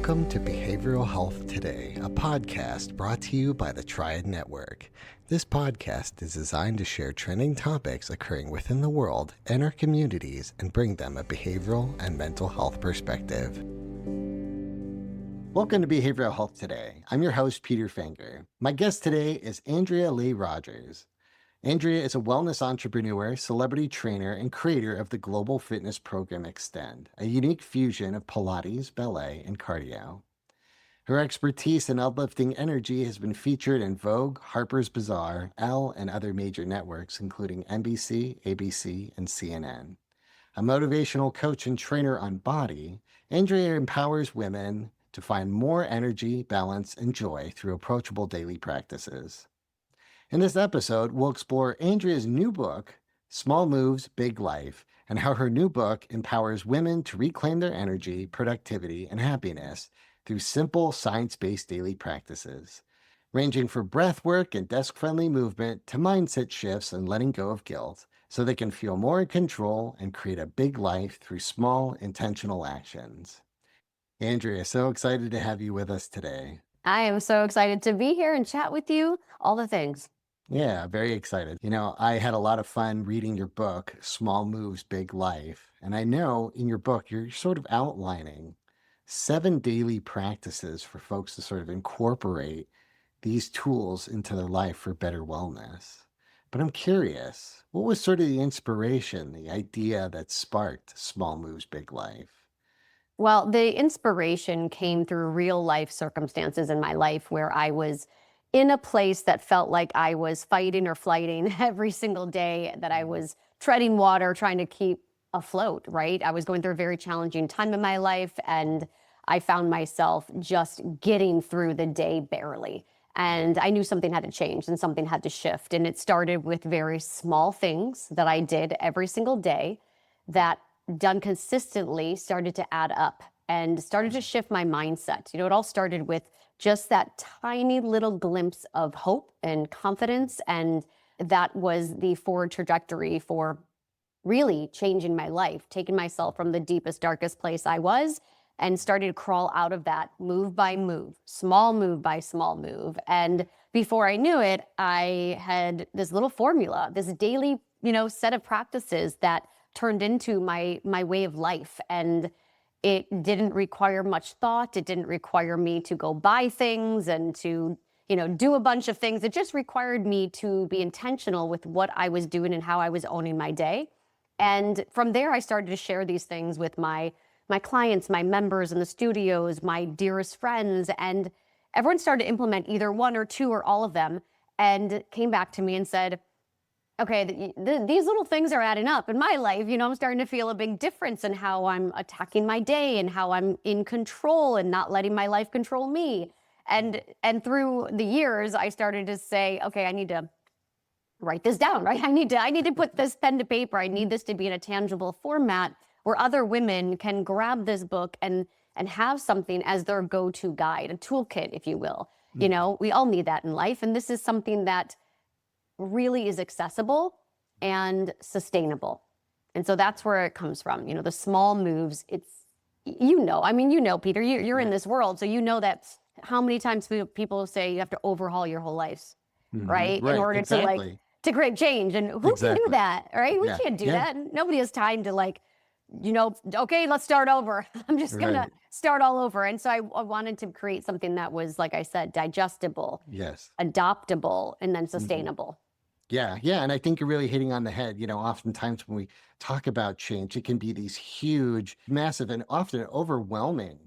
Welcome to Behavioral Health Today, a podcast brought to you by the Triad Network. This podcast is designed to share trending topics occurring within the world and our communities and bring them a behavioral and mental health perspective. Welcome to Behavioral Health Today. I'm your host, Peter Fenger. My guest today is Andrea Leigh Rogers. Andrea is a wellness entrepreneur, celebrity trainer, and creator of the global fitness program Xtend, a unique fusion of Pilates, ballet, and cardio. Her expertise in uplifting energy has been featured in Vogue, Harper's Bazaar, Elle, and other major networks, including NBC, ABC, and CNN. A motivational coach and trainer on BODi, Andrea empowers women to find more energy, balance, and joy through approachable daily practices. In this episode, we'll explore Andrea's new book, Small Moves, Big Life, and how her new book empowers women to reclaim their energy, productivity, and happiness through simple, science-based daily practices, ranging from breathwork and desk-friendly movement to mindset shifts and letting go of guilt, so they can feel more in control and create a big life through small, intentional actions. Andrea, so excited to have you with us today. I am so excited to be here and chat with you, all the things. Yeah, very excited. I had a lot of fun reading your book, Small Moves, Big Life. And I know in your book, you're sort of outlining 7 daily practices for folks to sort of incorporate these tools into their life for better wellness. But I'm curious, what was sort of the inspiration, the idea that sparked Small Moves, Big Life? Well, the inspiration came through real life circumstances in my life where I was in a place that felt like I was fighting or flighting every single day, that I was treading water, trying to keep afloat, right? I was going through a very challenging time in my life, and I found myself just getting through the day barely. And I knew something had to change and something had to shift. And it started with very small things that I did every single day that, done consistently, started to add up and started to shift my mindset. It all started with just that tiny little glimpse of hope and confidence. And that was the forward trajectory for really changing my life, taking myself from the deepest, darkest place I was and started to crawl out of that move by move, small move by small move. And before I knew it, I had this little formula, this daily, set of practices that turned into my way of life. And it didn't require much thought. It didn't require me to go buy things and to, do a bunch of things. It just required me to be intentional with what I was doing and how I was owning my day. And from there, I started to share these things with my clients, my members in the studios, my dearest friends, and everyone started to implement either one or two or all of them, and came back to me and said, okay, these little things are adding up in my life. I'm starting to feel a big difference in how I'm attacking my day and how I'm in control and not letting my life control me. And through the years, I started to say, okay, I need to write this down, right? I need to put this pen to paper. I need this to be in a tangible format where other women can grab this book and have something as their go-to guide, a toolkit, if you will. Mm-hmm. We all need that in life. And this is something that really is accessible and sustainable. And so that's where it comes from. The small moves, it's, Peter, you're in this world. So that how many times people say you have to overhaul your whole life, right? In order exactly. to create change. And who can do that, right? We can't do that. Nobody has time to okay, let's start over. I'm just going to start all over. And so I wanted to create something that was, like I said, digestible, adoptable, and then sustainable. Yeah. And I think you're really hitting on the head. Oftentimes when we talk about change, it can be these huge, massive, and often overwhelming,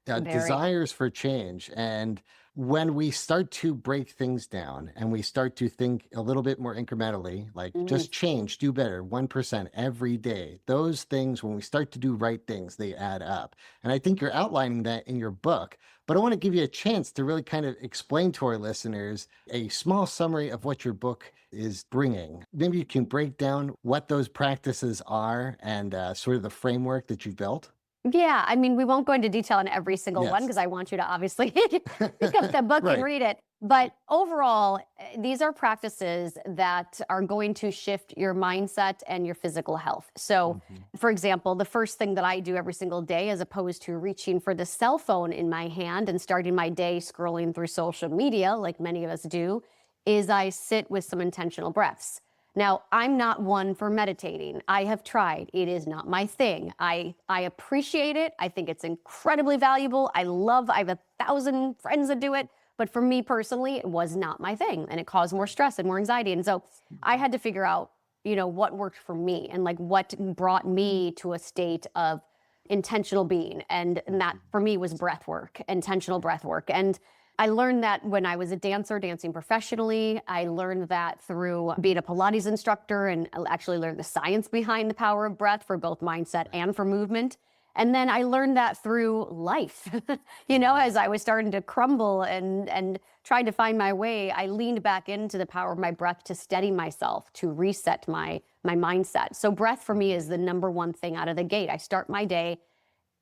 desires for change. And when we start to break things down and we start to think a little bit more incrementally, like just change, do better, 1% every day, those things, when we start to do right things, they add up. And I think you're outlining that in your book. But I want to give you a chance to really kind of explain to our listeners a small summary of what your book is bringing. Maybe you can break down what those practices are and sort of the framework that you've built. Yeah, I mean, we won't go into detail on every single one Yes. because I want you to obviously pick up the book and Right. read it. But overall, these are practices that are going to shift your mindset and your physical health. So, Mhm. for example, the first thing that I do every single day, as opposed to reaching for the cell phone in my hand and starting my day scrolling through social media, like many of us do, is I sit with some intentional breaths. Now, I'm not one for meditating. I have tried. It is not my thing. I appreciate it. I think it's incredibly valuable. I have 1,000 friends that do it. But for me personally, it was not my thing. And it caused more stress and more anxiety. And so I had to figure out, what worked for me and like what brought me to a state of intentional being. And that Mhm. for me was breath work, intentional breath work. And I learned that when I was a dancer, dancing professionally. I learned that through being a Pilates instructor and actually learned the science behind the power of breath for both mindset Right. and for movement. And then I learned that through life. Mhm. As I was starting to crumble and trying to find my way, I leaned back into the power of my breath to steady myself, to reset my mindset. So breath for me Mhm. is the number one thing out of the gate. I start my day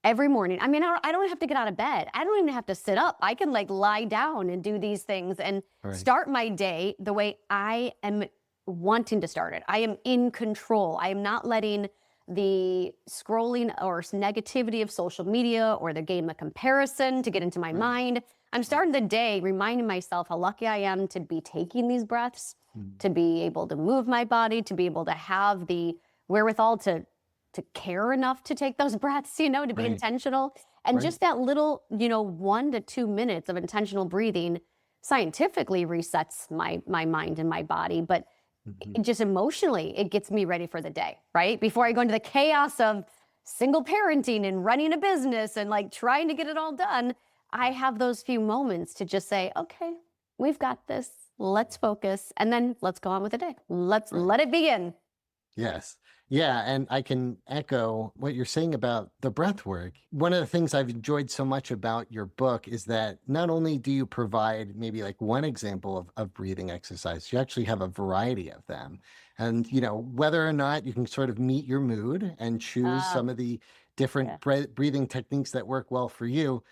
every morning. I mean, I don't have to get out of bed. I don't even have to sit up. I can like lie down and do these things and Right. start my day the way I am wanting to start it. I am in control. I am not letting the scrolling or negativity of social media or the game of comparison to get into my Right. mind. I'm Right. starting the day reminding myself how lucky I am to be taking these breaths, Mhm. to be able to move my body, to be able to have the wherewithal to care enough to take those breaths, to be Right. intentional. And Right. just that little, 1 to 2 minutes of intentional breathing scientifically resets my mind and my body. But Mhm. just emotionally, it gets me ready for the day, right? Before I go into the chaos of single parenting and running a business and like trying to get it all done, I have those few moments to just say, okay, we've got this. Let's focus. And then let's go on with the day. Let's Right. let it begin. Yes. Yeah. And I can echo what you're saying about the breath work. One of the things I've enjoyed so much about your book is that not only do you provide maybe like one example of breathing exercise, you actually have a variety of them. And, whether or not you can sort of meet your mood and choose Uh, some of the different yeah. breathing techniques that work well for you,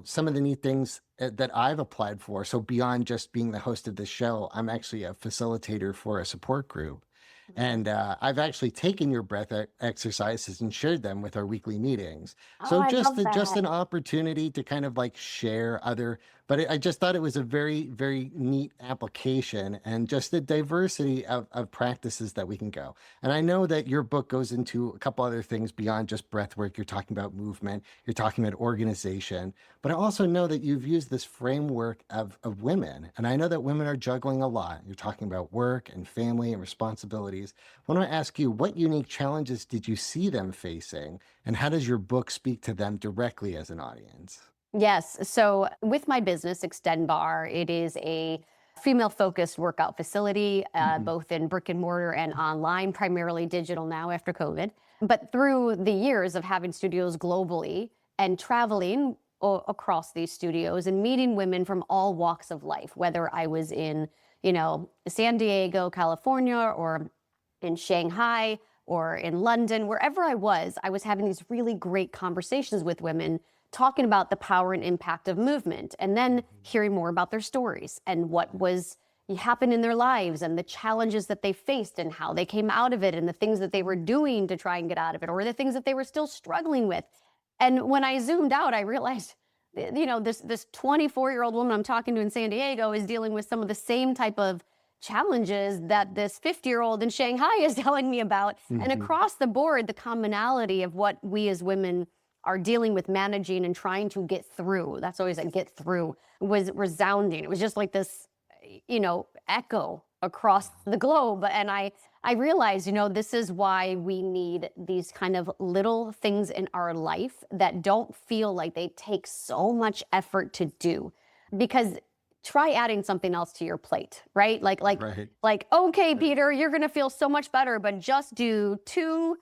some of the neat things that I've applied for. So beyond just being the host of the show, I'm actually a facilitator for a support group. Oh, And I've actually taken your breath exercises and shared them with our weekly meetings. oh, So I just love just that. an opportunity to kind of like share other, but I just thought it was a very, very neat application and just the diversity of practices that we can go. And I know that your book goes into a couple other things beyond just breath work. You're talking about movement, you're talking about organization, but I also know that you've used this framework of women. And I know that women are juggling a lot. You're talking about work and family and responsibilities. I want to ask you, what unique challenges did you see them facing? And how does your book speak to them directly as an audience? Yes. So with my business, Xtend Bar, it is a female focused workout facility, Hmm. both in brick and mortar and online, primarily digital now after COVID. But through the years of having studios globally and traveling across these studios and meeting women from all walks of life, whether I was in, San Diego, California, or in Shanghai or in London, wherever I was having these really great conversations with women talking about the power and impact of movement and then hearing more about their stories and what was happened in their lives and the challenges that they faced and how they came out of it and the things that they were doing to try and get out of it or the things that they were still struggling with. And when I zoomed out, I realized this 24-year-old woman I'm talking to in San Diego is dealing with some of the same type of challenges that this 50-year-old in Shanghai is telling me about. And Hmm. across the board, the commonality of what we as women are dealing with managing and trying to get through, that's always a get through, was resounding. It was just like this, echo across the globe. And I realized, this is why we need these kind of little things in our life that don't feel like they take so much effort to do. Because try adding something else to your plate, right? Right. Okay, Right. Peter, you're gonna feel so much better, but just do 2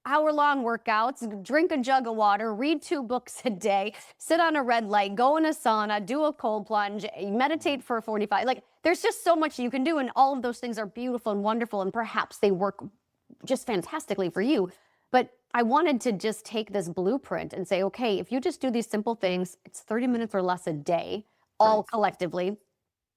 hour-long workouts, drink a jug of water, read 2 books a day, sit on a red light, go in a sauna, do a cold plunge, meditate for 45. Like, there's just so much you can do, and all of those things are beautiful and wonderful, and perhaps they work just fantastically for you. But I wanted to just take this blueprint and say, okay, if you just do these simple things, it's 30 minutes or less a day, all Right. collectively,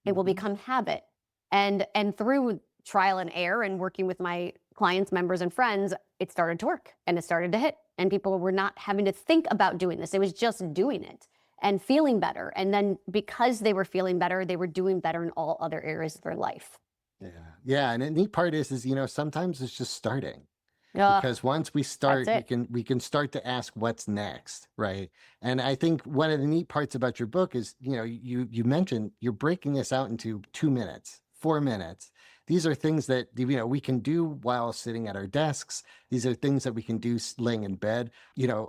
it will Hmm. become habit. And through trial and error and working with my clients, members, and friends, it started to work and it started to hit. And people were not having to think about doing this. It was just doing it and feeling better. And then because they were feeling better, they were doing better in all other areas of their life. Yeah. Yeah. And the neat part is, sometimes it's just starting. Uh, Because once we that's start, it. we can start to ask what's next, right? And I think one of the neat parts about your book is, you mentioned you're breaking this out into 2 minutes, 4 minutes. These are things that we can do while sitting at our desks. These are things that we can do laying in bed.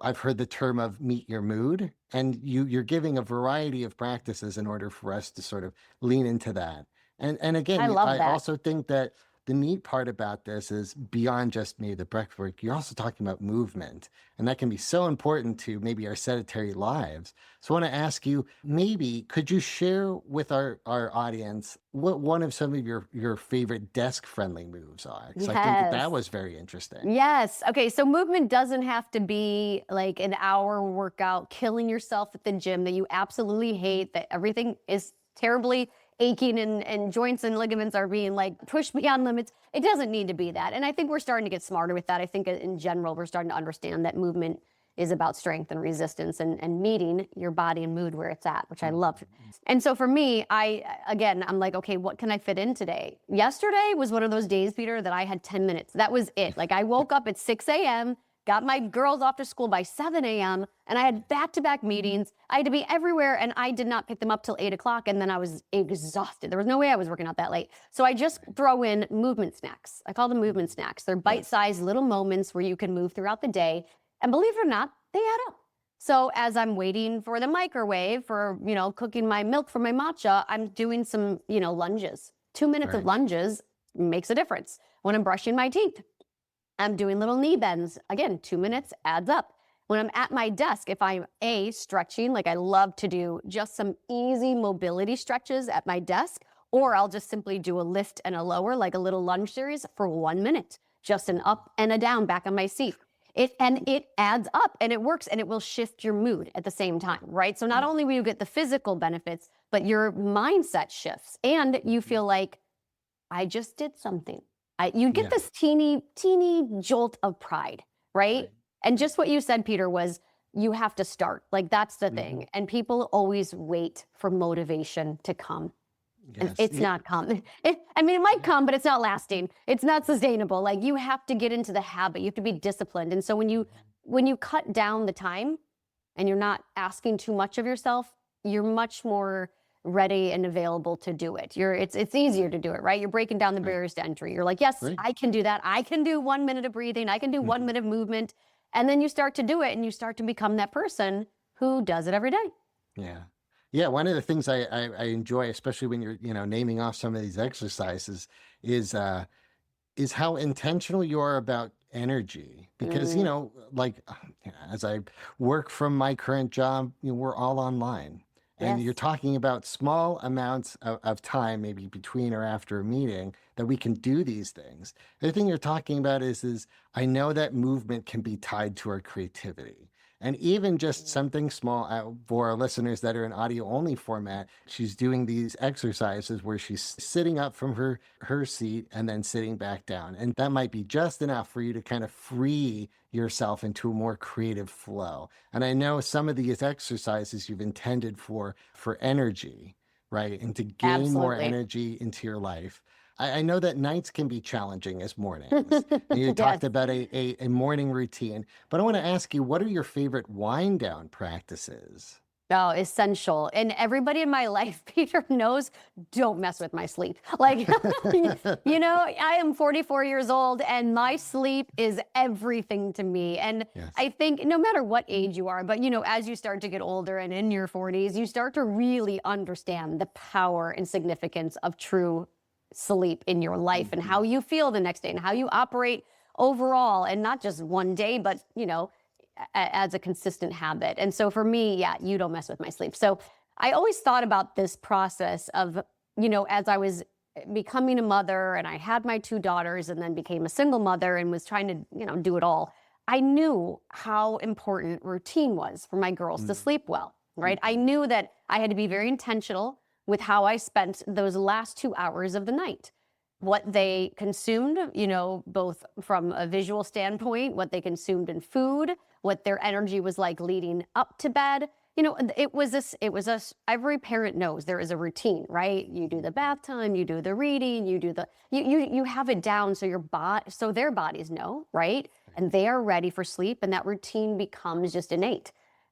I've heard the term of meet your mood, and you're giving a variety of practices in order for us to sort of lean into that. And I again, love I that. also think that the neat part about this is beyond just maybe the breath work, you're also talking about movement. And that can be so important to maybe our sedentary lives. So I want to ask you, maybe could you share with our audience what one of some of your favorite desk friendly moves are? Because I think that Yes. was very interesting. Yes. Okay. So movement doesn't have to be like an hour workout, killing yourself at the gym that you absolutely hate, that everything is terribly aching and joints and ligaments are being like pushed beyond limits. It doesn't need to be that. And I think we're starting to get smarter with that. I think in general, we're starting to understand that movement is about strength and resistance and meeting your body and mood where it's at, which I love. Mhm. And so for me, I'm like, okay, what can I fit in today? Yesterday was one of those days, Peter, that I had 10 minutes. That was it. Like I woke up at 6 a.m., got my girls off to school by 7 a.m., and I had back-to-back meetings. I had to be everywhere, and I did not pick them up till 8 o'clock, and then I was exhausted. There was no way I was working out that late. So I just Right. throw in movement snacks. I call them movement snacks. They're Yes. bite-sized little moments where you can move throughout the day. And believe it or not, they add up. So as I'm waiting for the microwave for, cooking my milk for my matcha, I'm doing some, lunges. 2 minutes of Right. lunges makes a difference. When I'm brushing my teeth, I'm doing little knee bends. Again, 2 minutes adds up. When I'm at my desk, if I'm stretching, like I love to do just some easy mobility stretches at my desk, or I'll just simply do a lift and a lower, like a little lunge series for 1 minute, just an up and a down back on my seat. It adds up and it works and it will shift your mood at the same time, right? So not Yeah. only will you get the physical benefits, but your mindset shifts and you Mhm. feel like I just did something. You get Yeah. this teeny, teeny jolt of pride, right? Right. And Right. just what you said, Peter, was you have to start. Like that's the Hmm. thing. And people always wait for motivation to come. And Yes. it's not come. It might Yeah. come, but it's not lasting. It's not sustainable. Like you have to get into the habit. You have to be disciplined. And so when you cut down the time and you're not asking too much of yourself, you're much more ready and available to do it. It's easier Right. to do it, right? You're breaking down the Right. barriers to entry. You're like, yes, Right. I can do that. I can do 1 minute of breathing. I can do one Mhm. minute of movement. And then you start to do it and you start to become that person who does it every day. Yeah. Yeah. One of the things I enjoy, especially when you're, naming off some of these exercises, is is how intentional you are about energy. Because, Mm, like as I work from my current job, we're all online. And you're yes. talking about small amounts of time, maybe between or after a meeting, that we can do these things. The other thing you're talking about is I know that movement can be tied to our creativity. And even just Mm. something small for our listeners that are in audio only format, she's doing these exercises where she's sitting up from her seat and then sitting back down. And that might be just enough for you to kind of free yourself into a more creative flow. And I know some of these exercises you've intended for energy, right? And to gain more Absolutely. energy into your life. I know that nights can be challenging as mornings. And you talked Yes. about a morning routine, but I want to ask you, what are your favorite wind down practices? Oh, essential. And everybody in my life, Peter knows, don't mess with my sleep. Like, I am 44 years old and my sleep is everything to me. And Yes. I think no matter what age you are, but as you start to get older and in your 40s, you start to really understand the power and significance of true sleep in your life and Mhm. how you feel the next day and how you operate overall and not just one day, but, as a consistent habit. And so for me, yeah, you don't mess with my sleep. So I always thought about this process of, as I was becoming a mother and I had my two daughters and then became a single mother and was trying to, do it all. I knew how important routine was for my girls to sleep well, right? I knew that I had to be very intentional with how I spent those last 2 hours of the night. What they consumed, both from a visual standpoint, what they consumed in food, what their energy was like leading up to bed. Every parent knows there is a routine, right? You do the bath time, you do the reading, you have it down so their bodies know, right? And they are ready for sleep, and that routine becomes just innate.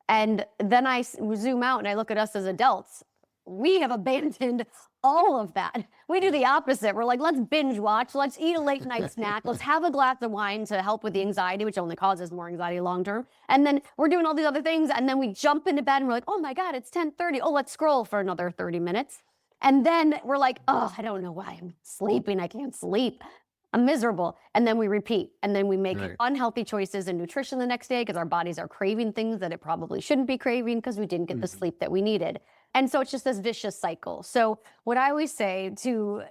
And then I zoom out and I look at us as adults. We have abandoned all of that. We do the opposite. We're like, let's binge watch. Let's eat a late night snack. Let's have a glass of wine to help with the anxiety, which only causes more anxiety long term. And then we're doing all these other things. And then we jump into bed and we're like, oh my God, it's 10:30. Oh, let's scroll for another 30 minutes. And then we're like, oh, I don't know why I'm sleeping. I can't sleep. I'm miserable. And then we repeat. And then we make unhealthy choices in nutrition the next day because our bodies are craving things that it probably shouldn't be craving because we didn't get the sleep that we needed. And so it's just this vicious cycle. So what I always say to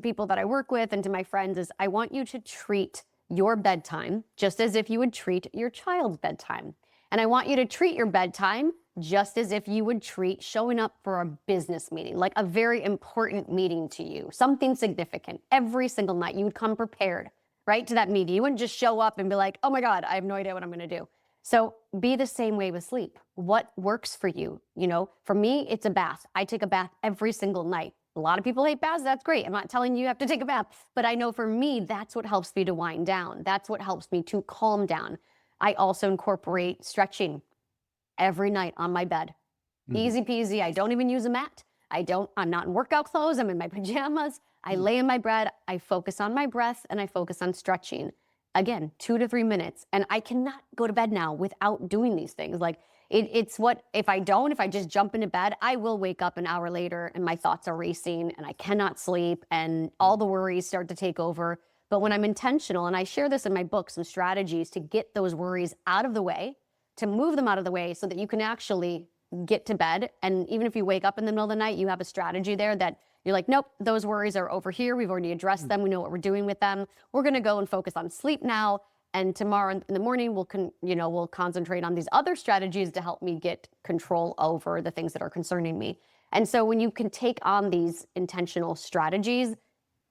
people that I work with and to my friends is, I want you to treat your bedtime just as if you would treat your child's bedtime. And I want you to treat your bedtime just as if you would treat showing up for a business meeting, like a very important meeting to you, something significant. Every single night you would come prepared, right, to that meeting. You wouldn't just show up and be like, oh my God, I have no idea what I'm going to do. So be the same way with sleep. What works for you? For me, it's a bath. I take a bath every single night. A lot of people hate baths. That's great. I'm not telling you have to take a bath, but I know for me, that's what helps me to wind down. That's what helps me to calm down. I also incorporate stretching every night on my bed. Easy peasy. I don't even use a mat. I'm not in workout clothes. I'm in my pajamas. I lay in my bed. I focus on my breath and I focus on stretching. Again, 2 to 3 minutes. And I cannot go to bed now without doing these things. Like if I just jump into bed, I will wake up an hour later and my thoughts are racing and I cannot sleep and all the worries start to take over. But when I'm intentional, and I share this in my book, some strategies to get those worries out of the way, to move them out of the way so that you can actually get to bed. And even if you wake up in the middle of the night, you have a strategy there that you're like, nope, those worries are over here. We've already addressed them. We know what we're doing with them. We're going to go and focus on sleep now. And tomorrow in the morning, we'll concentrate on these other strategies to help me get control over the things that are concerning me. And so when you can take on these intentional strategies,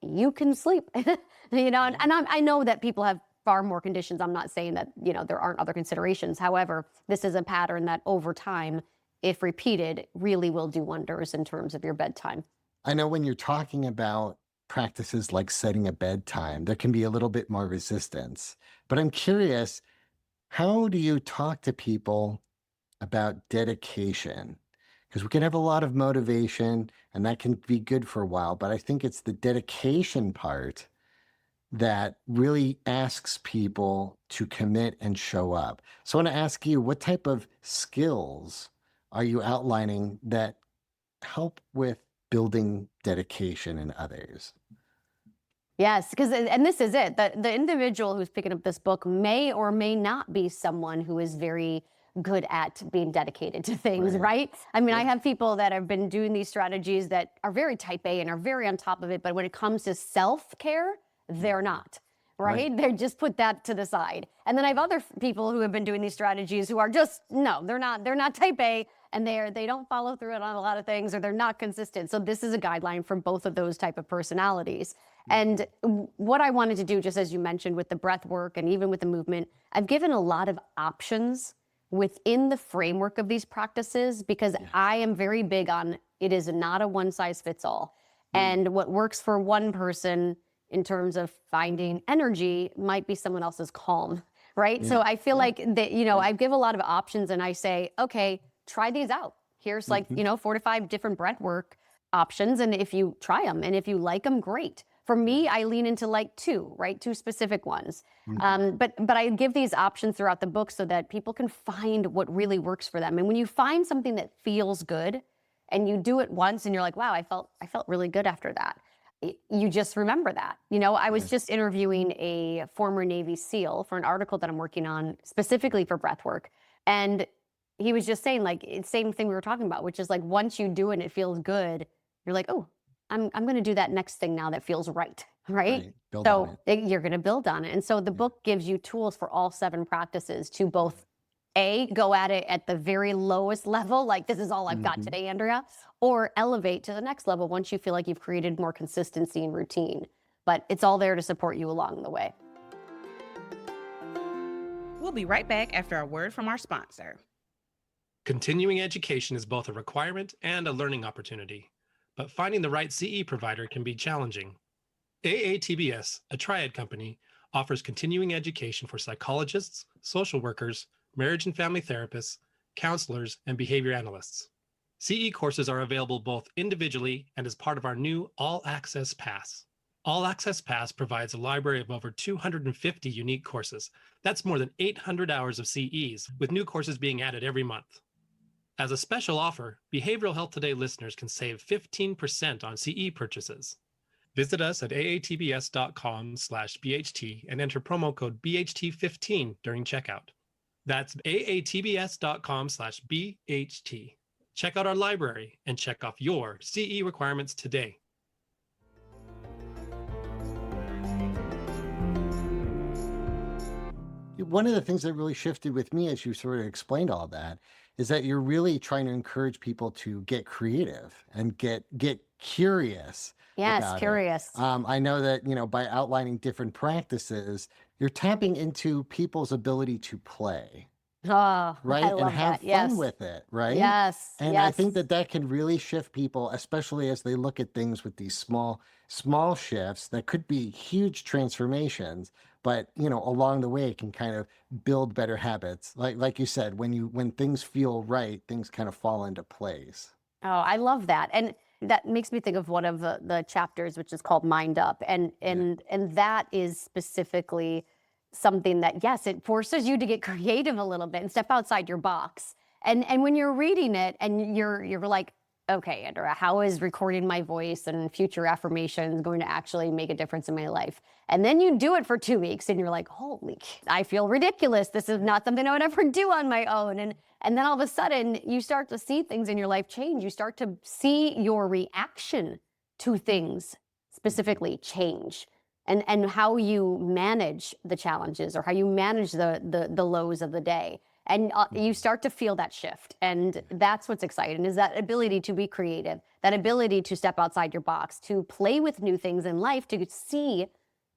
you can sleep, and I know that people have far more conditions. I'm not saying that, there aren't other considerations. However, this is a pattern that over time, if repeated, really will do wonders in terms of your bedtime. I know when you're talking about practices like setting a bedtime, there can be a little bit more resistance. But I'm curious, how do you talk to people about dedication? Because we can have a lot of motivation and that can be good for a while, but I think it's the dedication part that really asks people to commit and show up. So I want to ask you, what type of skills are you outlining that help with building dedication in others? Yes, and this is it. The individual who's picking up this book may or may not be someone who is very good at being dedicated to things, right? I mean, I have people that have been doing these strategies that are very type A and are very on top of it, but when it comes to self-care, they're not, right? They just put that to the side. And then I have other people who have been doing these strategies who are just, no, they're not type A, and they don't follow through on a lot of things, or they're not consistent. So this is a guideline for both of those type of personalities. And what I wanted to do, just as you mentioned with the breath work and even with the movement, I've given a lot of options within the framework of these practices, because I am very big on, it is not a one size fits all. And what works for one person in terms of finding energy might be someone else's calm, right? So I feel like that, I give a lot of options and I say, okay, try these out. Here's 4 to 5 different breath work options. And if you try them and if you like them, great. For me, I lean into like 2 specific ones. But I give these options throughout the book so that people can find what really works for them. And when you find something that feels good and you do it once and you're like, wow, I felt really good after that, you just remember that. I was just interviewing a former Navy SEAL for an article that I'm working on specifically for breath work. And he was just saying, like, it's the same thing we were talking about, which is like, once you do it and it feels good, you're like, oh, I'm going to do that next thing now that feels right. right? Right. Build on So it. you're going to build on it. And so the Yeah. book gives you tools for all 7 practices to both go at it at the very lowest level, like this is all I've got Hmm. today, Andrea, or elevate to the next level once you feel like you've created more consistency and routine. But it's all there to support you along the way. We'll be right back after a word from our sponsor. Continuing education is both a requirement and a learning opportunity, but finding the right CE provider can be challenging. AATBS, a triad company, offers continuing education for psychologists, social workers, marriage and family therapists, counselors, and behavior analysts. CE courses are available both individually and as part of our new All Access Pass. All Access Pass provides a library of over 250 unique courses. That's more than 800 hours of CEs, with new courses being added every month. As a special offer, Behavioral Health Today listeners can save 15% on CE purchases. Visit us at aatbs.com/BHT and enter promo code BHT15 during checkout. That's aatbs.com/BHT. Check out our library and check off your CE requirements today. One of the things that really shifted with me as you sort of explained all that is that you're really trying to encourage people to get creative and get curious Yes, about it. curious. I know that, by outlining different practices, you're tapping into people's ability to play, Oh, I right? And love have that. fun Yes. with it, right? Yes. And I think Yes. that that can really shift people, especially as they look at things with these small shifts that could be huge transformations, but along the way it can kind of build better habits. Like you said, when things feel right, things kind of fall into place. Oh, I love that. And that makes me think of one of the chapters, which is called Mind Up. And Yeah. and that is specifically something that, yes, it forces you to get creative a little bit and step outside your box. And when you're reading it and you're like, okay, Andrea, how is recording my voice and future affirmations going to actually make a difference in my life? And then you do it for 2 weeks and you're like, holy, I feel ridiculous. This is not something I would ever do on my own. And then all of a sudden you start to see things in your life change. You start to see your reaction to things specifically change, and how you manage the challenges or how you manage the lows of the day. And you start to feel that shift. And that's what's exciting, is that ability to be creative, that ability to step outside your box, to play with new things in life, to see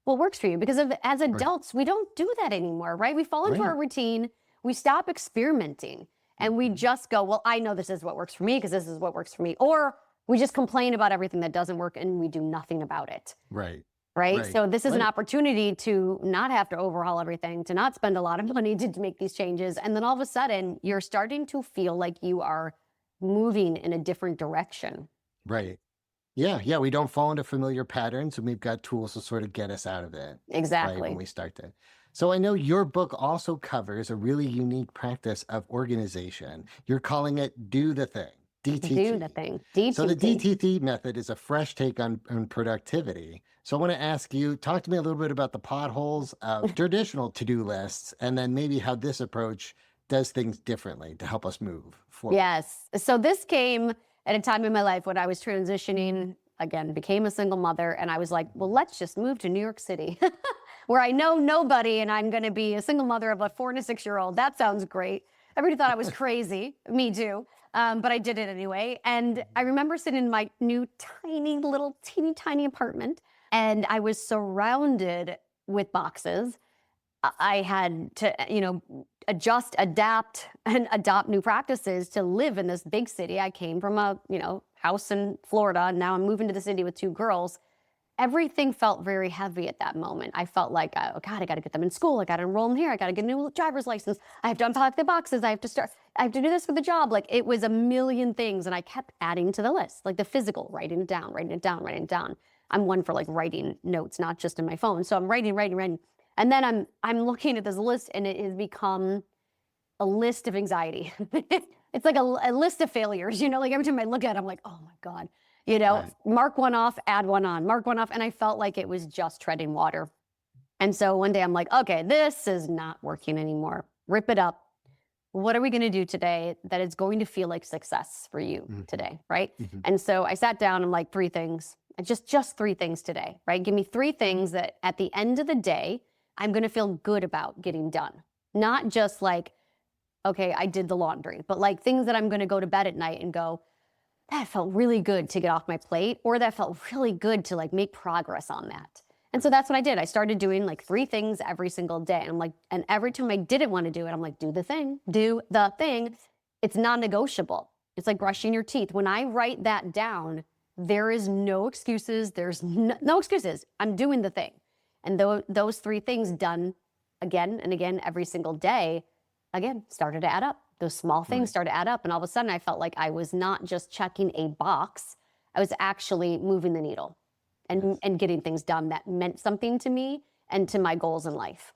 what works for you. Because as adults, we don't do that anymore, right? We fall into Right. our routine, we stop experimenting, and we just go, well, I know this is what works for me because this is what works for me. Or we just complain about everything that doesn't work and we do nothing about it. Right. Right. Right. So this is an Right. opportunity to not have to overhaul everything, to not spend a lot of money to make these changes. And then all of a sudden you're starting to feel like you are moving in a different direction. Right. Yeah, we don't fall into familiar patterns, and we've got tools to sort of get us out of it, right, when Exactly. we start to. So I know your book also covers a really unique practice of organization. You're calling it Do the Thing, Do the DTT. thing. So the DTT. DTT method is a fresh take on productivity. So I want to ask you, talk to me a little bit about the potholes of traditional to-do lists, and then maybe how this approach does things differently to help us move forward. Yes. So this came at a time in my life when I was transitioning, again, became a single mother. And I was like, well, let's just move to New York City where I know nobody and I'm going to be a single mother of a 4 and a 6-year-old. That sounds great. Everybody thought I was crazy. Me too. But I did it anyway. And I remember sitting in my new tiny little teeny tiny apartment and I was surrounded with boxes. I had to, adjust, adapt, and adopt new practices to live in this big city. I came from a, house in Florida, and now I'm moving to the city with 2 girls. Everything felt very heavy at that moment. I felt like, oh God, I got to get them in school. I got to enroll them here. I got to get a new driver's license. I have to unpack the boxes. I have to do this for the job. Like, it was a million things. And I kept adding to the list, like the physical, writing it down, writing it down, writing it down. I'm one for like writing notes, not just in my phone. So I'm writing. And then I'm looking at this list and it has become a list of anxiety. It's like a list of failures, like every time I look at it, I'm like, oh my God, Right. mark one off, add one on, mark one off. And I felt like it was just treading water. And so one day I'm like, okay, this is not working anymore. Rip it up. What are we going to do today that is going to feel like success for you Mhm. today? Right. Mhm. And so I sat down, I'm like, 3 things. Just 3 things today, right? Give me 3 things that at the end of the day, I'm going to feel good about getting done. Not just like, okay, I did the laundry, but like things that I'm going to go to bed at night and go, that felt really good to get off my plate, or that felt really good to like make progress on that. And so that's what I did. I started doing like 3 things every single day. And I'm like, and every time I didn't want to do it, I'm like, do the thing, do the thing. It's non-negotiable. It's like brushing your teeth. When I write that down, there is no excuses. There's no excuses. I'm doing the thing. And those 3 things done again and again every single day, again, started to add up. Those small things started to add up. And all of a sudden I felt like I was not just checking a box. I was actually moving the needle and getting things done that meant something to me and to my goals in life.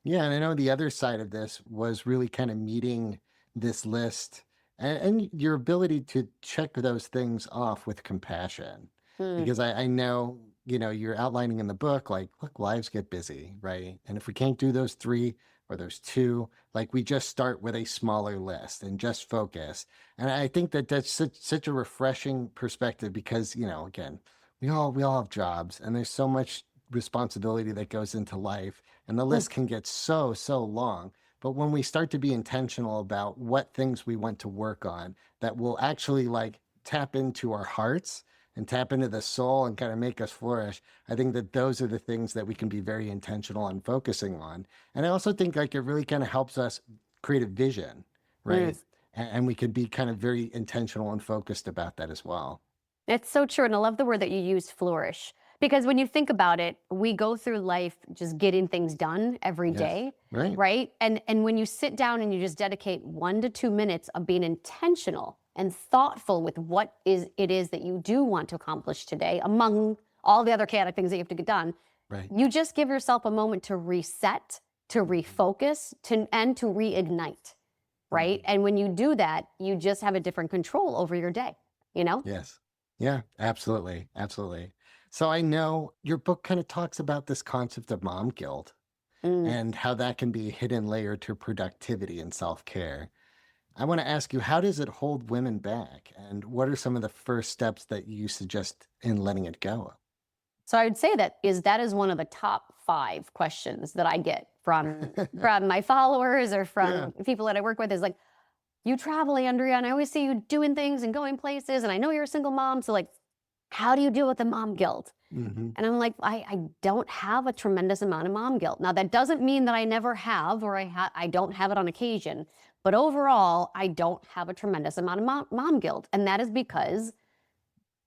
Yeah, and I know the other side of this was really kind of meeting this list and your ability to check those things off with compassion. Hmm. Because I know, you're outlining in the book, like, look, lives get busy, right? And if we can't do those 3 or those 2, like we just start with a smaller list and just focus. And I think that that's such a refreshing perspective because, again, we all have jobs and there's so much responsibility that goes into life and the list can get so long. But when we start to be intentional about what things we want to work on that will actually like tap into our hearts and tap into the soul and kind of make us flourish, I think that those are the things that we can be very intentional on focusing on. And I also think like it really kind of helps us create a vision, right? Yes. And we can be kind of very intentional and focused about that as well. It's so true. And I love the word that you use, flourish. Because when you think about it, we go through life just getting things done every Yes. day, Right. right? And when you sit down and you just dedicate 1 to 2 minutes of being intentional and thoughtful with what it is that you do want to accomplish today, among all the other chaotic things that you have to get done, Right. you just give yourself a moment to reset, to refocus, and to reignite, right? And when you do that, you just have a different control over your day, you know? Yes. Yeah, absolutely. Absolutely. So I know your book kind of talks about this concept of mom guilt Mm. and how that can be a hidden layer to productivity and self-care. I want to ask you, how does it hold women back? And what are some of the first steps that you suggest in letting it go? So I would say that is one of the top 5 questions that I get from my followers or Yeah. from people that I work with is like, you travel, Andrea, and I always see you doing things and going places, and I know you're a single mom, so like, how do you deal with the mom guilt? Hmm. And I'm like, I don't have a tremendous amount of mom guilt. Now that doesn't mean that I never have or I don't have it on occasion, but overall, I don't have a tremendous amount of mom guilt, and that is because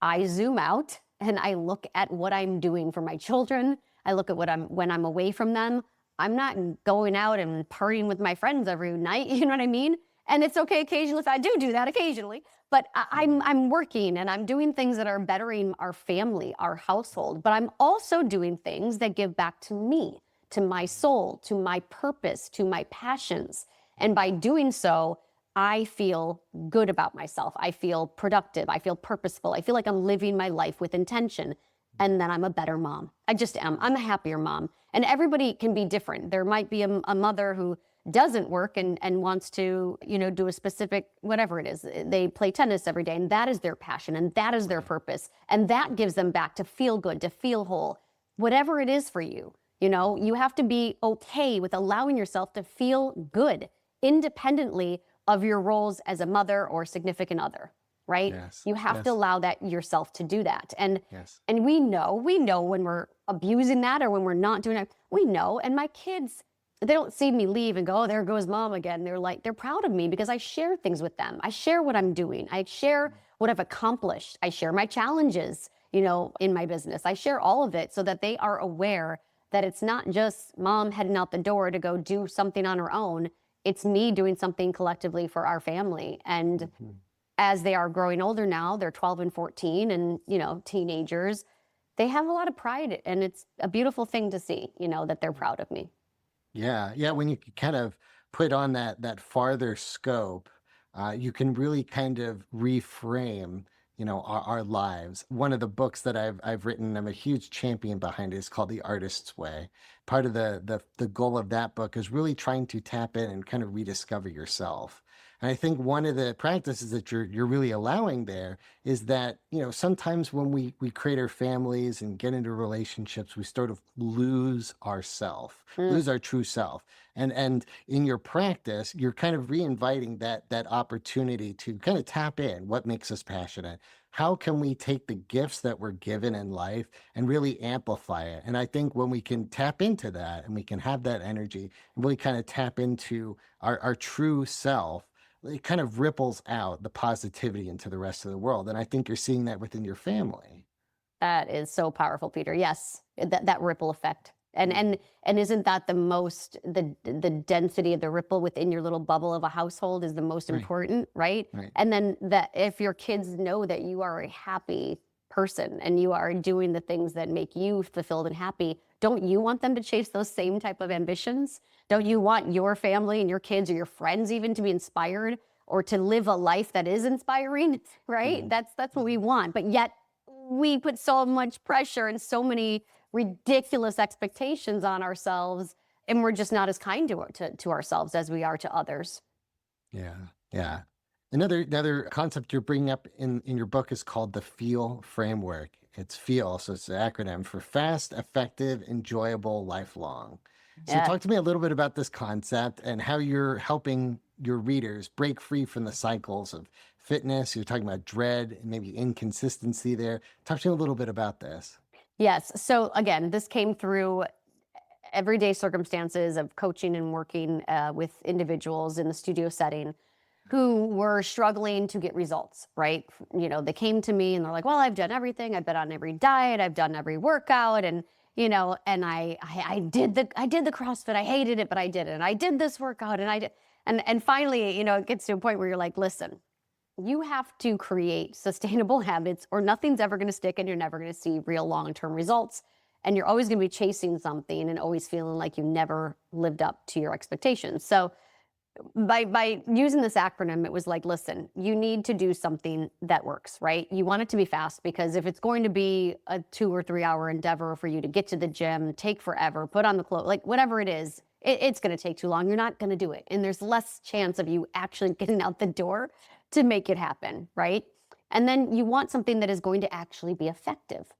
I zoom out and I look at what I'm doing for my children. I look at when I'm away from them. I'm not going out and partying with my friends every night. You know what I mean? And it's okay occasionally if I do that occasionally. But I'm working and I'm doing things that are bettering our family, our household. But I'm also doing things that give back to me, to my soul, to my purpose, to my passions. And by doing so, I feel good about myself. I feel productive. I feel purposeful. I feel like I'm living my life with intention. And then I'm a better mom. I just am. I'm a happier mom. And everybody can be different. There might be a mother who doesn't work and wants to, do a specific, whatever it is. They play tennis every day and that is their passion and that is their purpose. And that gives them back to feel good, to feel whole, whatever it is for you. You have to be okay with allowing yourself to feel good independently of your roles as a mother or significant other, right? Yes. You have to Yes. allow that yourself to do that. And Yes. and we know when we're abusing that or when we're not doing it. We know. And my kids, they don't see me leave and go, oh, there goes mom again. They're proud of me because I share things with them. I share what I'm doing. I share what I've accomplished. I share my challenges, in my business. I share all of it so that they are aware that it's not just mom heading out the door to go do something on her own. It's me doing something collectively for our family. And Mhm. as they are growing older now, they're 12 and 14 and, teenagers, they have a lot of pride. And it's a beautiful thing to see, that they're proud of me. Yeah, yeah. When you kind of put on that farther scope, you can really kind of reframe, our lives. One of the books that I've written, I'm a huge champion behind it, is called The Artist's Way. Part of the goal of that book is really trying to tap in and kind of rediscover yourself. And I think one of the practices that you're really allowing there is that, sometimes when we create our families and get into relationships, we sort of lose ourself, Mm, lose our true self. And in your practice, you're kind of reinviting that opportunity to kind of tap in what makes us passionate. How can we take the gifts that we're given in life and really amplify it? And I think when we can tap into that and we can have that energy and really kind of tap into our true self, it kind of ripples out the positivity into the rest of the world. And I think you're seeing that within your family. that is so powerful, Peter. Yes, that ripple effect. And isn't that the density of the ripple within your little bubble of a household is the most Right, important, right? right. And then that if your kids know that you are a happy person and you are doing the things that make you fulfilled and happy, don't you want them to chase those same type of ambitions? Don't you want your family and your kids or your friends even to be inspired or to live a life that is inspiring, right? Mhm. That's what we want. But yet we put so much pressure and so many ridiculous expectations on ourselves, and we're just not as kind to ourselves as we are to others. Yeah, yeah. Another concept you're bringing up in your book is called the FEEL framework. It's FEEL, so it's an acronym for fast, effective, enjoyable, lifelong. So Yeah. talk to me a little bit about this concept and how you're helping your readers break free from the cycles of fitness. You're talking about dread and maybe inconsistency there. Talk to me a little bit about this. Yes. So again, this came through everyday circumstances of coaching and working with individuals in the studio setting who were struggling to get results, right? They came to me and they're like, well, I've done everything. I've been on every diet. I've done every workout. And I did the CrossFit. I hated it, but I did it. And I did this workout and I did. And finally, it gets to a point where you're like, listen, you have to create sustainable habits or nothing's ever going to stick and you're never going to see real long-term results. And you're always going to be chasing something and always feeling like you never lived up to your expectations. So by using this acronym, it was like, listen, you need to do something that works, right? You want it to be fast because if it's going to be a 2 or 3 hour endeavor for you to get to the gym, take forever, put on the clothes, like whatever it is, it's going to take too long. You're not going to do it. And there's less chance of you actually getting out the door to make it happen, right? And then you want something that is going to actually be effective.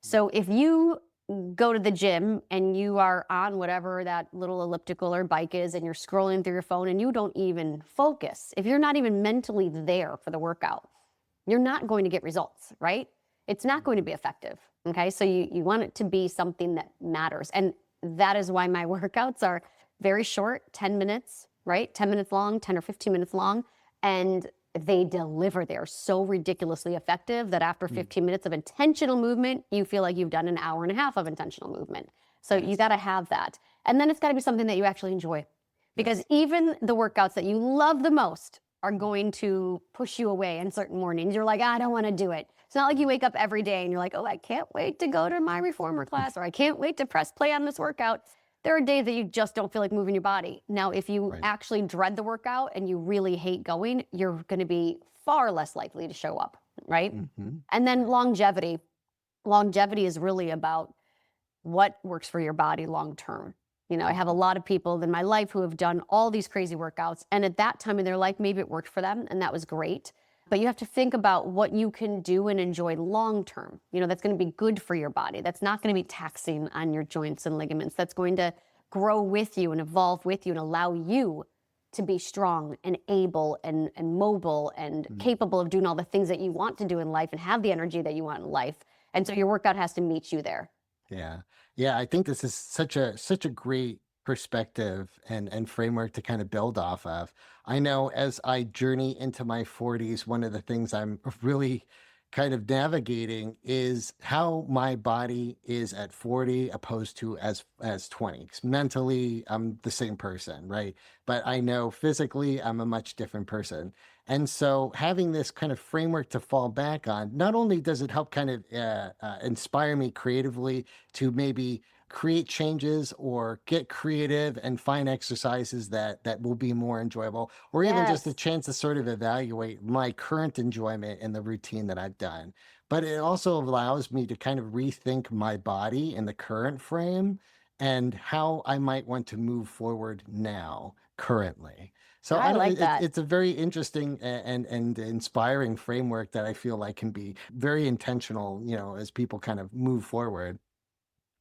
So if you go to the gym and you are on whatever that little elliptical or bike is and you're scrolling through your phone and you don't even focus, if you're not even mentally there for the workout, you're not going to get results, right? It's not going to be effective. Okay. So you want it to be something that matters. And that is why my workouts are very short, 10 minutes, right? 10 minutes long, 10 or 15 minutes long. And they deliver. They're so ridiculously effective that after 15 minutes of intentional movement, you feel like you've done an hour and a half of intentional movement. So you Yes. got to have that. And then it's got to be something that you actually enjoy. Because Yes. even the workouts that you love the most are going to push you away in certain mornings. You're like, I don't want to do it. It's not like you wake up every day and you're like, oh, I can't wait to go to my reformer class, or I can't wait to press play on this workout. There are days that you just don't feel like moving your body. Now, if you Right. actually dread the workout and you really hate going, you're going to be far less likely to show up, right? Hmm. And then longevity. Longevity is really about what works for your body long term. I have a lot of people in my life who have done all these crazy workouts, and at that time in their life, maybe it worked for them, and that was great. But you have to think about what you can do and enjoy long term. That's going to be good for your body. That's not going to be taxing on your joints and ligaments. That's going to grow with you and evolve with you and allow you to be strong and able and mobile and capable of doing all the things that you want to do in life and have the energy that you want in life. And so your workout has to meet you there. Yeah. Yeah. I think this is such a great perspective and framework to kind of build off of. I know as I journey into my 40s, one of the things I'm really kind of navigating is how my body is at 40 opposed to as 20. 'Cause mentally, I'm the same person, right? But I know physically I'm a much different person. And so having this kind of framework to fall back on, not only does it help kind of inspire me creatively to maybe create changes or get creative and find exercises that will be more enjoyable, or even just a Yes. chance to sort of evaluate my current enjoyment in the routine that I've done. But it also allows me to kind of rethink my body in the current frame and how I might want to move forward now currently. So I I don't, like that. it's a very interesting and inspiring framework that I feel like can be very intentional, as people kind of move forward.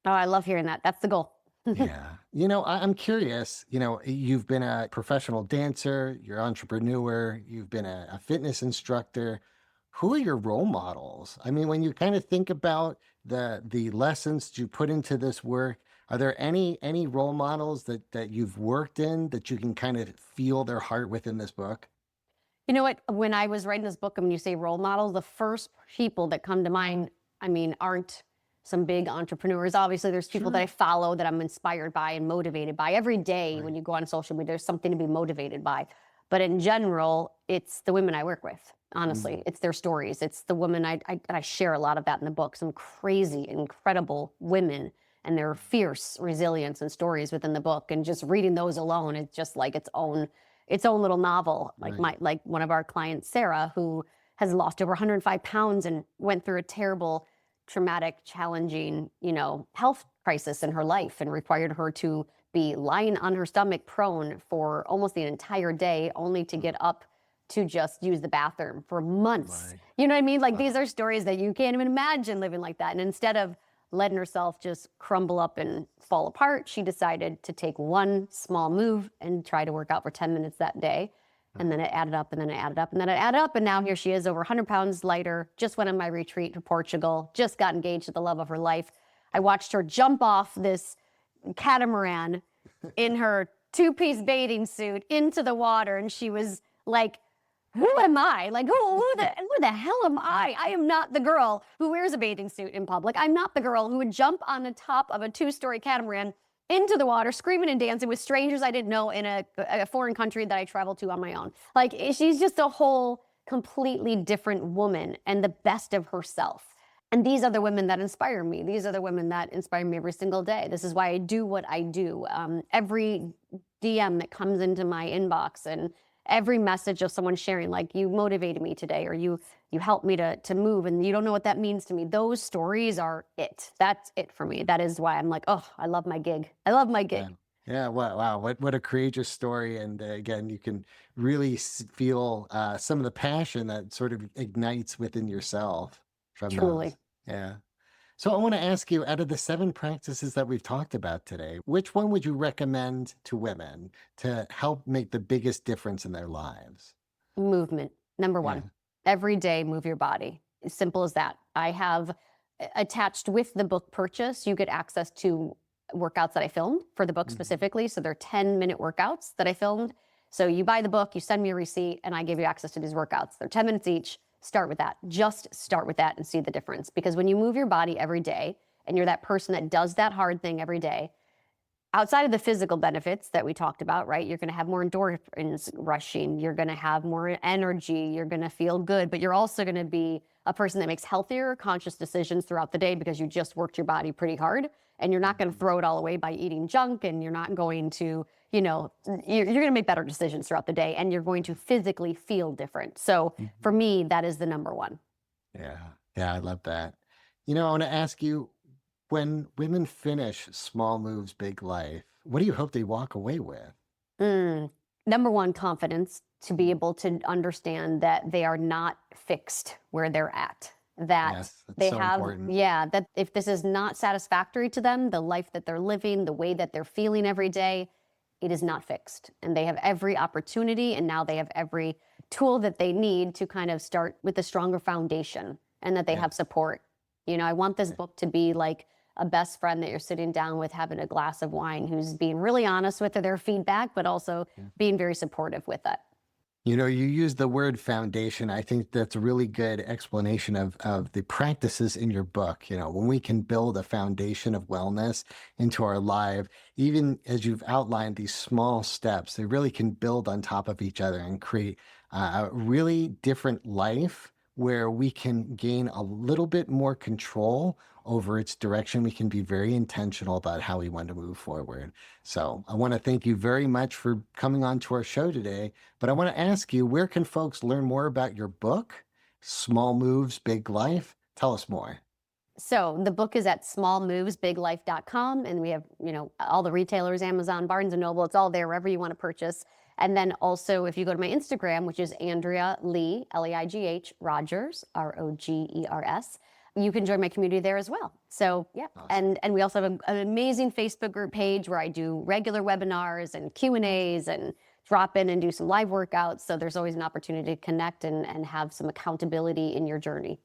Oh, I love hearing that. That's the goal. Yeah. I'm curious, you've been a professional dancer, you're an entrepreneur, you've been a fitness instructor. Who are your role models? I mean, when you kind of think about the lessons that you put into this work, are there any role models that you've worked in that you can kind of feel their heart within this book? You know what? When I was writing this book, and when you say role models, the first people that come to mind, I mean, aren't some big entrepreneurs. Obviously, there's people that Sure. I follow that I'm inspired by and motivated by. Every day when Right. you go on social media, there's something to be motivated by. But in general, it's the women I work with. Mm, Honestly, it's their stories. It's the women and I share a lot of that in the book. Some crazy, incredible women and their fierce resilience and stories within the book. And just reading those alone, it's just like its own little novel. right. Like one of our clients, Sarah, who has lost over 105 pounds and went through a terrible, traumatic, challenging, health crisis in her life and required her to be lying on her stomach prone for almost the entire day, only to get up to just use the bathroom for months. Right. You know what I mean? Like these Wow. are stories that you can't even imagine living like that. And instead of letting herself just crumble up and fall apart, she decided to take one small move and try to work out for 10 minutes that day. And then it added up, and then it added up, and then it added up. And now here she is, over 100 pounds lighter, just went on my retreat to Portugal, just got engaged to the love of her life. I watched her jump off this catamaran in her two-piece bathing suit into the water. And she was like, who am I? Like, who the hell am I? I am not the girl who wears a bathing suit in public. I'm not the girl who would jump on the top of a two-story catamaran into the water, screaming and dancing with strangers I didn't know in a foreign country that I traveled to on my own. Like, she's just a whole completely different woman and the best of herself. And these are the women that inspire me. These are the women that inspire me every single day. This is why I do what I do. Every DM that comes into my inbox and every message of someone sharing, like, you motivated me today, or you helped me to move, and you don't know what that means to me. Those stories are it. That's it for me. That is why I'm like, oh, I love my gig. I love my Yeah. gig. Yeah. Wow. Wow. What a courageous story. And again, you can really feel some of the passion that sort of ignites within yourself from those. Truly. Yeah. So I want to ask you, out of the 7 practices that we've talked about today, which one would you recommend to women to help make the biggest difference in their lives? Movement, number Yeah. one. Every day, move your body. As simple as that. I have attached with the book purchase, you get access to workouts that I filmed for the book Mhm. specifically. So they're 10-minute workouts that I filmed. So you buy the book, you send me a receipt, and I give you access to these workouts. They're 10 minutes each. Start with that. Just start with that and see the difference. Because when you move your body every day and you're that person that does that hard thing every day, outside of the physical benefits that we talked about, right? You're going to have more endorphins rushing. You're going to have more energy. You're going to feel good, but you're also going to be a person that makes healthier, conscious decisions throughout the day because you just worked your body pretty hard, and you're not going to Mhm. throw it all away by eating junk, and you're not going to, you're going to make better decisions throughout the day, and you're going to physically feel different. So for Mhm. me, that is the number one. Yeah. Yeah. I love that. I want to ask you, when women finish Small Moves, Big Life, what do you hope they walk away with? Mm. Number one, confidence, to be Mm. able to understand that they are not fixed where they're at. That Yes. That's they so have, important. yeah, that if this is not satisfactory to them, the life that they're living, the way that they're feeling every day, it is not fixed. And they have every opportunity, and now they have every tool that they need to kind of start with a stronger foundation, and that they Yeah. have support. I want this Yeah. book to be like a best friend that you're sitting down with having a glass of wine, who's being really honest with their feedback, but also Yeah. being very supportive with it. You use the word foundation. I think that's a really good explanation of the practices in your book. When we can build a foundation of wellness into our life, even as you've outlined these small steps, they really can build on top of each other and create a really different life where we can gain a little bit more control over its direction. We can be very intentional about how we want to move forward. So I want to thank you very much for coming on to our show today. But I want to ask you, where can folks learn more about your book, Small Moves, Big Life? Tell us more. So the book is at smallmovesbiglife.com, and we have, all the retailers, Amazon, Barnes and Noble, it's all there wherever you want to purchase. And then also, if you go to my Instagram, which is Andrea Leigh, Leigh Rogers, Rogers, you can join my community there as well. So yeah, Awesome. and we also have an amazing Facebook group page where I do regular webinars and Q&As and drop in and do some live workouts. So there's always an opportunity to connect and have some accountability in your journey.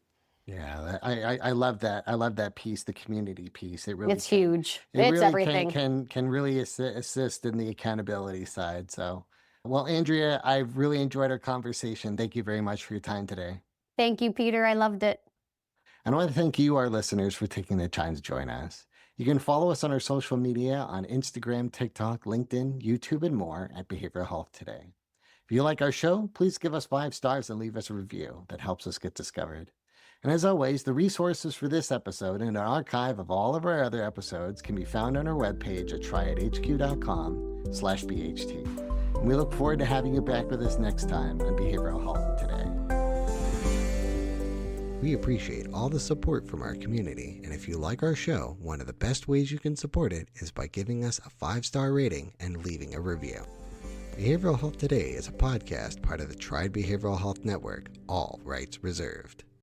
Yeah, I love that. I love that piece, the community piece. It really It's can. huge. It It's really everything. can really assist in the accountability side. So, well, Andrea, I've really enjoyed our conversation. Thank you very much for your time today. Thank you, Peter. I loved it. And I want to thank you, our listeners, for taking the time to join us. You can follow us on our social media on Instagram, TikTok, LinkedIn, YouTube, and more at Behavioral Health Today. If you like our show, please give us 5 stars and leave us a review. That helps us get discovered. And as always, the resources for this episode and an archive of all of our other episodes can be found on our webpage at triadhq.com/BHT. And we look forward to having you back with us next time on Behavioral Health Today. We appreciate all the support from our community, and if you like our show, one of the best ways you can support it is by giving us a 5-star rating and leaving a review. Behavioral Health Today is a podcast part of the Triad Behavioral Health Network, all rights reserved.